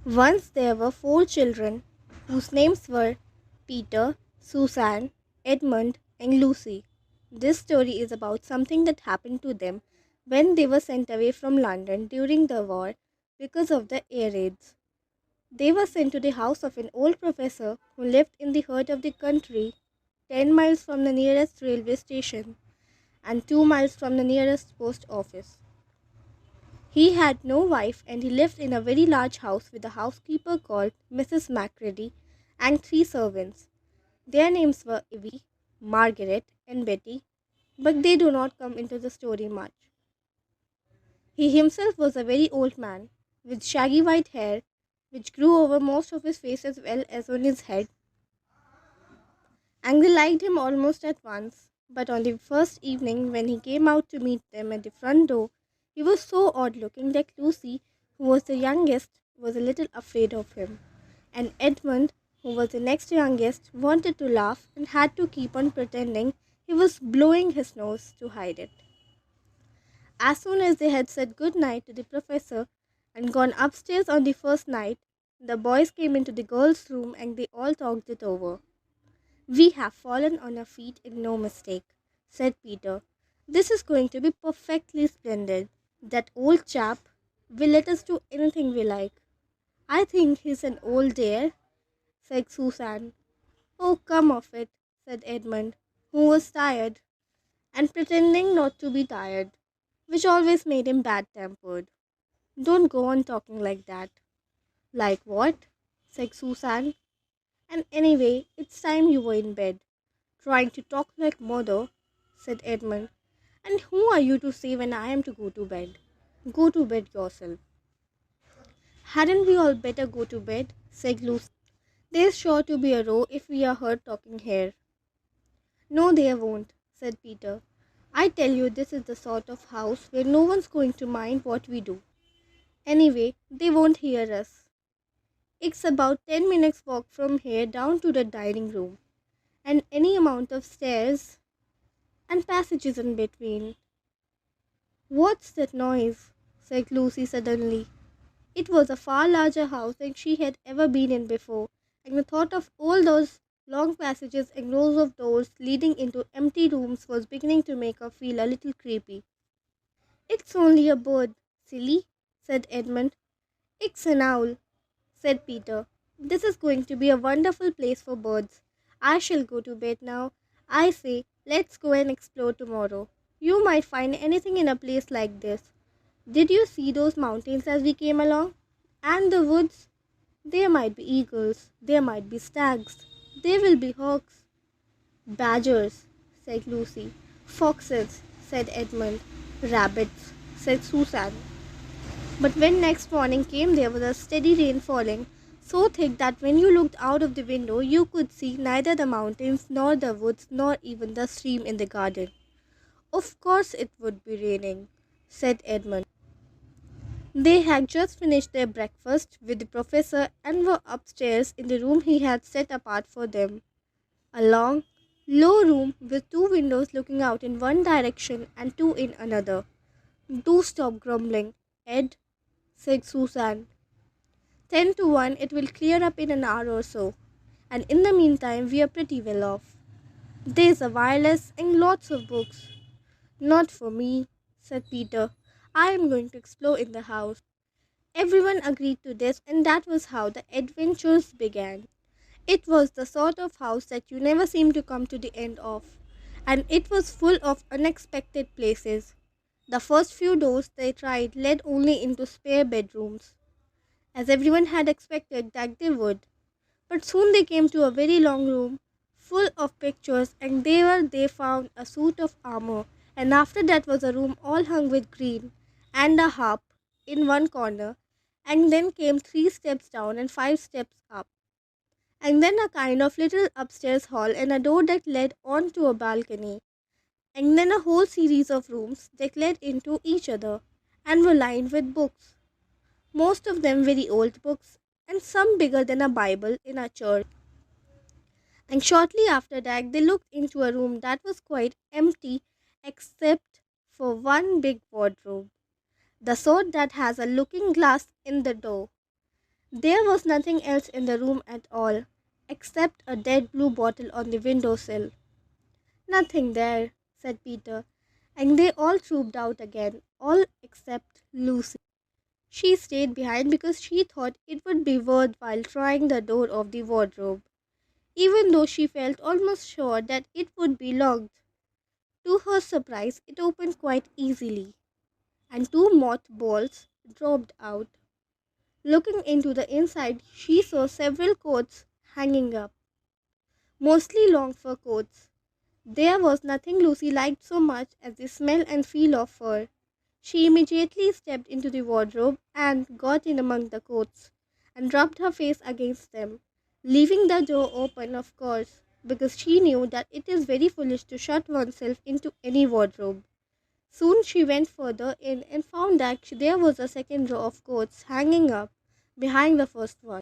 Once there were 4 children, whose names were Peter, Susan, Edmund, and Lucy. This story is about something that happened to them when they were sent away from London during the war because of the air raids. They were sent to the house of an old professor who lived in the heart of the country, 10 miles from the nearest railway station and 2 miles from the nearest post office. He had no wife and he lived in a very large house with a housekeeper called Mrs. Macready and 3 servants. Their names were Evie, Margaret, and Betty, but they do not come into the story much. He himself was a very old man, with shaggy white hair, which grew over most of his face as well as on his head, and they liked him almost at once. But on the first evening, when he came out to meet them at the front door, he was so odd looking that Lucy, who was the youngest, was a little afraid of him, and Edmund, who was the next youngest, wanted to laugh and had to keep on pretending he was blowing his nose to hide it. As soon as they had said good night to the professor and gone upstairs on the first night, the boys came into the girls' room and they all talked it over. "We have fallen on our feet in no mistake," said Peter. "This is going to be perfectly splendid. That old chap will let us do anything we like." "I think he's an old dear," said Susan. "Oh, come off it," said Edmund, who was tired and pretending not to be tired, which always made him bad-tempered. "Don't go on talking like that." "Like what?" said Susan. "And anyway, it's time you were in bed." "Trying to talk like mother," said Edmund. "And who are you to say when I am to go to bed?" "Go to bed yourself." "Hadn't we all better go to bed?" said Lucy. "There's sure to be a row if we are heard talking here." "No, there won't," said Peter. "I tell you this is the sort of house where no one's going to mind what we do. Anyway, they won't hear us. It's about 10 minutes walk from here down to the dining room, and any amount of stairs and passages in between." "What's that noise?" said Lucy suddenly. It was a far larger house than she had ever been in before, and the thought of all those long passages and rows of doors leading into empty rooms was beginning to make her feel a little creepy. "It's only a bird, silly," said Edmund. "It's an owl," said Peter. "This is going to be a wonderful place for birds. I shall go to bed now. I say, let's go and explore tomorrow. You might find anything in a place like this. Did you see those mountains as we came along? And the woods? There might be eagles. There might be stags. There will be hawks." "Badgers," said Lucy. "Foxes," said Edmund. "Rabbits," said Susan. But when next morning came there was a steady rain falling, so thick that when you looked out of the window you could see neither the mountains nor the woods nor even the stream in the garden. "Of course it would be raining," said Edmund. They had just finished their breakfast with the professor and were upstairs in the room he had set apart for them. A long, low room with 2 windows looking out in one direction and 2 in another. "Do stop grumbling, Ed," said Susan. "10 to 1 it will clear up in an hour or so, and in the meantime we are pretty well off. There's a wireless and lots of books." "Not for me," said Peter. "I am going to explore in the house." Everyone agreed to this, and that was how the adventures began. It was the sort of house that you never seem to come to the end of, and it was full of unexpected places. The first few doors they tried led only into spare bedrooms, as everyone had expected that they would. But soon they came to a very long room full of pictures, and there they found a suit of armor, and after that was a room all hung with green, and a harp in one corner, and then came 3 steps down and 5 steps up, and then a kind of little upstairs hall and a door that led on to a balcony, and then a whole series of rooms that led into each other and were lined with books, most of them very old books, and some bigger than a Bible in a church. And shortly after that, they looked into a room that was quite empty except for one big wardrobe, the sort that has a looking glass in the door. There was nothing else in the room at all, except a dead blue bottle on the windowsill. Nothing there, said Peter, and they all trooped out again, all except Lucy. She stayed behind because she thought it would be worthwhile trying the door of the wardrobe, even though she felt almost sure that it would be locked. To her surprise, it opened quite easily, and two mothballs dropped out. Looking into the inside, she saw several coats hanging up, mostly long fur coats. There was nothing Lucy liked so much as the smell and feel of fur. She immediately stepped into the wardrobe and got in among the coats and rubbed her face against them, leaving the door open, of course, because she knew that it is very foolish to shut oneself into any wardrobe. Soon she went further in and found that there was a second row of coats hanging up behind the first one.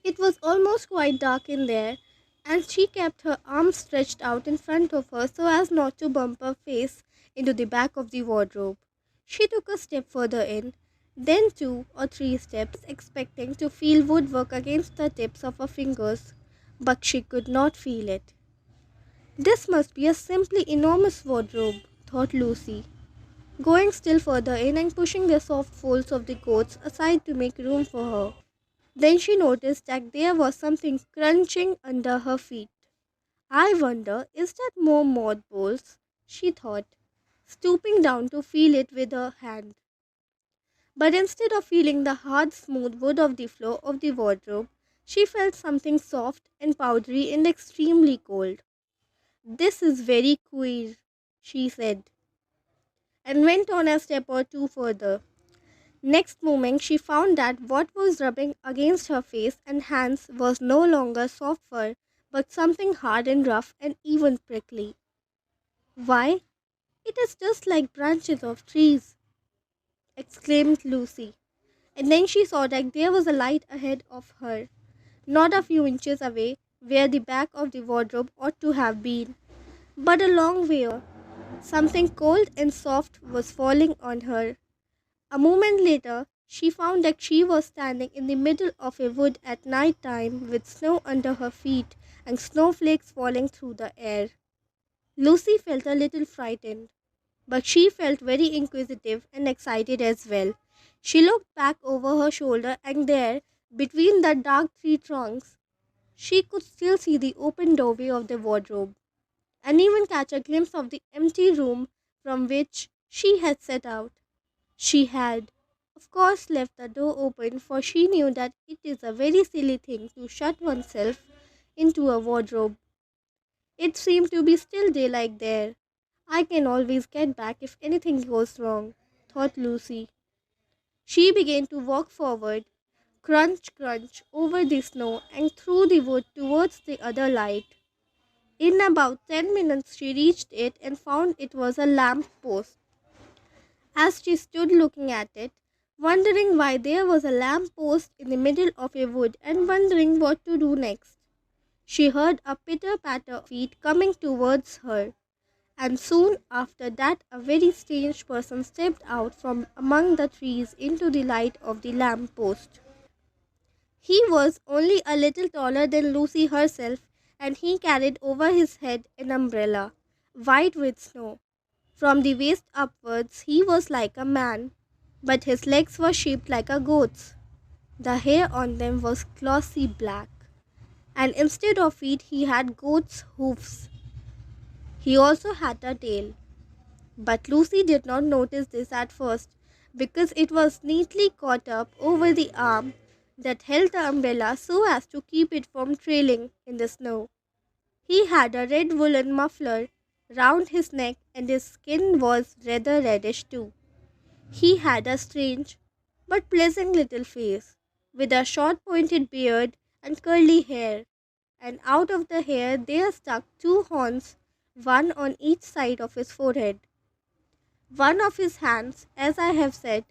It was almost quite dark in there, and she kept her arms stretched out in front of her so as not to bump her face into the back of the wardrobe. She took a step further in, then two or three steps, expecting to feel woodwork against the tips of her fingers, but she could not feel it. This must be a simply enormous wardrobe, thought Lucy, going still further in and pushing the soft folds of the coats aside to make room for her. Then she noticed that there was something crunching under her feet. I wonder, is that more mothballs? She thought, stooping down to feel it with her hand. But instead of feeling the hard, smooth wood of the floor of the wardrobe, she felt something soft and powdery and extremely cold. This is very queer, she said, and went on a step or two further. Next moment, she found that what was rubbing against her face and hands was no longer soft fur, but something hard and rough and even prickly. Why, it is just like branches of trees, exclaimed Lucy. And then she saw that there was a light ahead of her, not a few inches away, where the back of the wardrobe ought to have been, but a long way off. Something cold and soft was falling on her. A moment later, she found that she was standing in the middle of a wood at night time with snow under her feet and snowflakes falling through the air. Lucy felt a little frightened, but she felt very inquisitive and excited as well. She looked back over her shoulder, and there, between the dark tree trunks, she could still see the open doorway of the wardrobe, and even catch a glimpse of the empty room from which she had set out. She had, of course, left the door open, for she knew that it is a very silly thing to shut oneself into a wardrobe. It seemed to be still daylight there. I can always get back if anything goes wrong, thought Lucy. She began to walk forward, crunch, crunch, over the snow and through the wood towards the other light. In about 10 minutes she reached it and found it was a lamp post. As she stood looking at it, wondering why there was a lamp post in the middle of a wood and wondering what to do next, she heard a pitter-patter of feet coming towards her, and soon after that a very strange person stepped out from among the trees into the light of the lamp post. He was only a little taller than Lucy herself, and he carried over his head an umbrella, white with snow. From the waist upwards he was like a man, but his legs were shaped like a goat's. The hair on them was glossy black, and instead of feet he had goat's hoofs. He also had a tail, but Lucy did not notice this at first because it was neatly caught up over the arm that held the umbrella so as to keep it from trailing in the snow. He had a red woolen muffler round his neck and his skin was rather reddish too. He had a strange but pleasant little face, with a short pointed beard and curly hair, and out of the hair there stuck two horns, one on each side of his forehead. One of his hands, as I have said,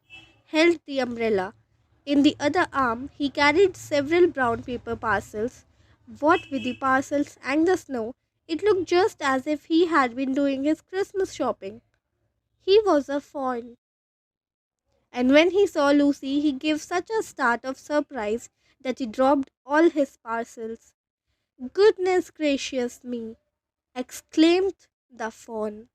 held the umbrella. In the other arm he carried several brown paper parcels. What with the parcels and the snow, it looked just as if he had been doing his Christmas shopping. He was a faun, And when he saw Lucy, he gave such a start of surprise that he dropped all his parcels. Goodness gracious me! Exclaimed the fawn.